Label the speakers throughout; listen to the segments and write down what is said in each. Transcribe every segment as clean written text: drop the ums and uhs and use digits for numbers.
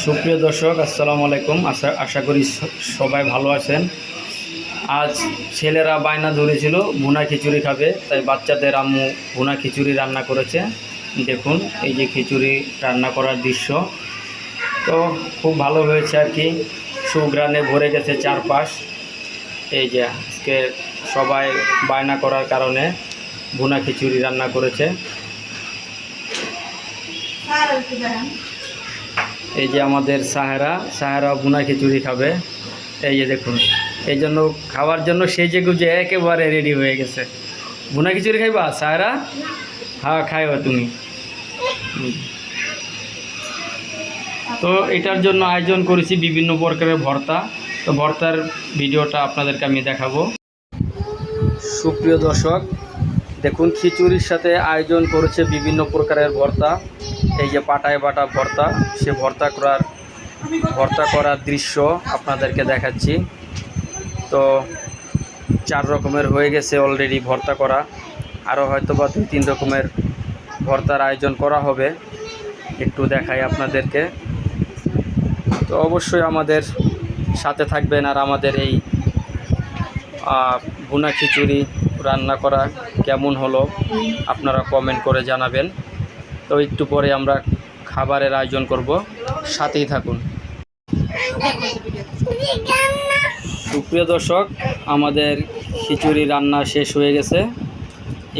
Speaker 1: সুপ্রিয় দর্শক, আসসালামু আলাইকুম। আশা করি সবাই ভালো আছেন। আজ ছেলেরা বায়না ধরেছিল ভুনা খিচুড়ি খাবে, তাই বাচ্চাদের আম্মু ভুনা খিচুড়ি রান্না করেছে। দেখুন এই যে খিচুড়ি রান্না করার দৃশ্য, তো খুব ভালো হয়েছে আর কি। সুঘ্রাণে ভরে গেছে চারপাশ। এই যে আজকে সবাই বায়না করার কারণে ভুনা খিচুড়ি রান্না করেছে। এই যে আমাদের সাহেরা ভুনা খিচুড়ি খাবে। এই যে দেখুন, এই জন্য খাওয়ার জন্য সেজে গুজে একেবারে রেডি হয়ে গেছে। ভুনা খিচুড়ি খাইবা সাহেরা? হ্যাঁ খাইবা তুমি। তো এটার জন্য আয়োজন করেছি বিভিন্ন প্রকারের ভর্তা। তো ভর্তার ভিডিওটা আপনাদেরকে আমি দেখাবো। সুপ্রিয় দর্শক, দেখুন খিচুড়ির সাথে আয়োজন করেছে বিভিন্ন প্রকারের ভর্তা। এই যে পাটায় বাটা ভর্তা, সে ভর্তা করার দৃশ্য আপনাদেরকে দেখাচ্ছি। তো 4 রকমের হয়ে গেছে অলরেডি ভর্তা করা, আরও হয়তো বা 2-3 রকমের ভর্তার আয়োজন করা হবে, একটু দেখাই আপনাদেরকে। তো অবশ্যই আমাদের সাথে থাকবেন আর আমাদের এই ভুনা খিচুড়ি রান্না করা কেমন হলো আপনারা কমেন্ট করে জানাবেন। তো একটু পরে আমরা খাবারের আয়োজন করব, সাথেই থাকুন। সুপ্রিয় দর্শক, আমাদের খিচুড়ি রান্না শেষ হয়ে গেছে।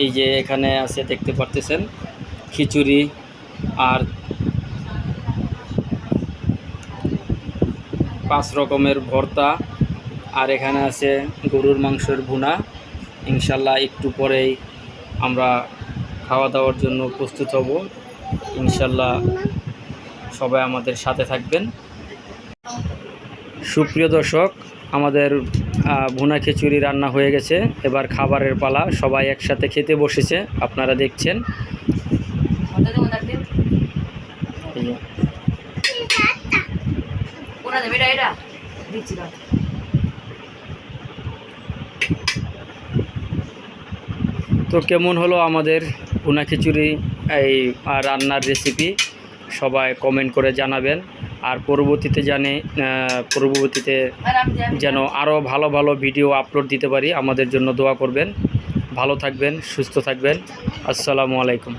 Speaker 1: এই যে এখানে আছে, দেখতে পারতেছেন খিচুড়ি আর 5 রকমের ভর্তা, আর এখানে আছে গরুর মাংসের ভুনা। ইনশাল্লাহ একটু পরেই আমরা খাওয়া দাওয়ার জন্য প্রস্তুত হব। ইনশাল্লাহ সবাই আমাদের সাথে থাকবেন। সুপ্রিয় দর্শক, আমাদের ভুনা খিচুড়ি রান্না হয়ে গেছে, এবার খাবারের পালা। সবাই একসাথে খেতে বসেছে, আপনারা দেখছেন। তো কেমন হলো আমাদের ভুনা খিচুড়ি এই রান্নার রেসিপি, সবাই কমেন্ট করে জানাবেন। আর পরবর্তীতে যেন আরও ভালো ভালো ভিডিও আপলোড দিতে পারি, আমাদের জন্য দোয়া করবেন। ভালো থাকবেন, সুস্থ থাকবেন। আসসালামু আলাইকুম।